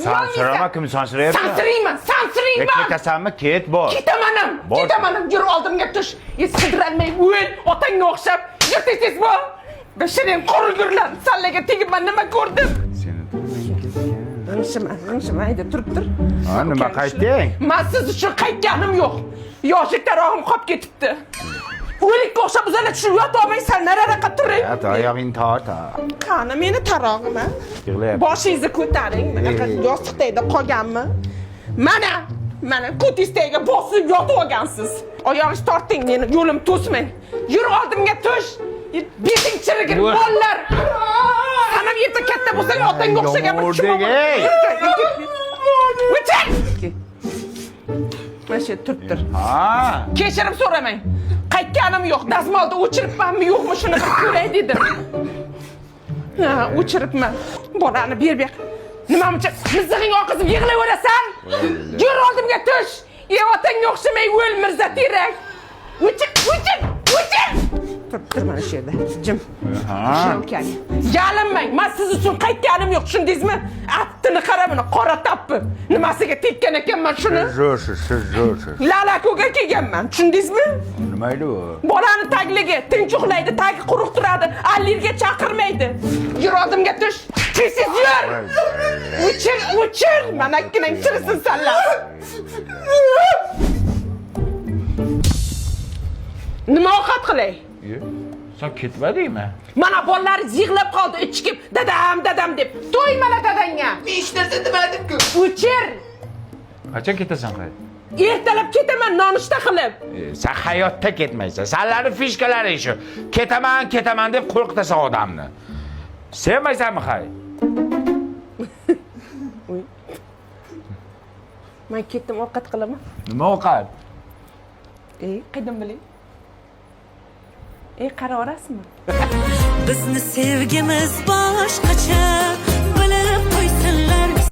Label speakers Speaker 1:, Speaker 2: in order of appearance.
Speaker 1: Sansirama kim sansirayapti?
Speaker 2: Sansirayman.
Speaker 1: Ketasanmi? Ket bor.
Speaker 2: Ketaman. Yur oldimga tush. Sidiralmay o'l, otangga o'xshab. Yurtisiz bu. Beshining qo'rgurlar. Sallaga tegibman, nima ko'rdim? G'ingshima, hayda turib tur.
Speaker 1: Ha, nima qaytding?
Speaker 2: Men siz uchun qaytganim yo'q. Yoshlik tarog'im qolib ketibdi. O'likka o'xshab o'zinglar tushib yotolmaysan, nariroqqa turing.
Speaker 1: Oyog'ing torta.
Speaker 2: Qani meni tarog'im a?
Speaker 1: Yig'layapti.
Speaker 2: Boshingizni ko'taring. Bunaqa yostiqda qolganmi? Mana ko'tingizga bosib yotib olgansiz. Oyog'ingizni torting, meni yo'lim to'smang. Yur oldimga tush. Beting chirigir bollar. Sanam yerda katta bo'lsang otangga o'xshagan bir chumon. O'chir! Mana turib tur.
Speaker 1: Ha.
Speaker 2: Kechirim so'ramang. Qaytganim yo'q. Dazmolda o'chiribmanmi yo'qmi shuni bir ko'ray dedim. Ha, o'chiribman. Bolani ber. Nima uchun mizig'ing oqizib yig'layverasan? Yur oldimga tush. Otangga o'xshamay o'l Mirza Terak. O'chir! Tur mana shu yerda. Jim. Ha. Yalinmang. Men siz uchun qaytganim yo'q, tushundingizmi? Attini qara buni, qora tappi. Nimasiga tekkan ekanman shuni?
Speaker 1: Zo'r.
Speaker 2: Lalakoga kelganman, tushundingizmi?
Speaker 1: Nima edi u?
Speaker 2: Bolani tagligi, tinch uxlaydi, tagi quruq turadi, allergiya chaqirmaydi. Yur oldimga tush. Tezsiz yur. O'chir. Mana ikkinang chirisin sanlar. Nima ovqat qilay?
Speaker 1: Sen ketmadingmi?
Speaker 2: Mana bolalar yig'lab qoldi, ichkib dadam deb. To'ymala dadangga.
Speaker 3: Men hech narsa demadim-ku.
Speaker 2: O'chir.
Speaker 1: Qachon ketasan qayt?
Speaker 2: Ertalab ketaman nonushta qilib.
Speaker 1: Sen hayotda ketmaysan. Senlarning fishkalaring shu. Ketaman deb qo'rqitasan odamni. Sevmaysanmi hay?
Speaker 2: Men ketdim ovqat qilaman.
Speaker 1: Nima ovqat?
Speaker 2: Qaydan bilay? Qara orasizmi?
Speaker 4: Bizni sevgimiz boshqacha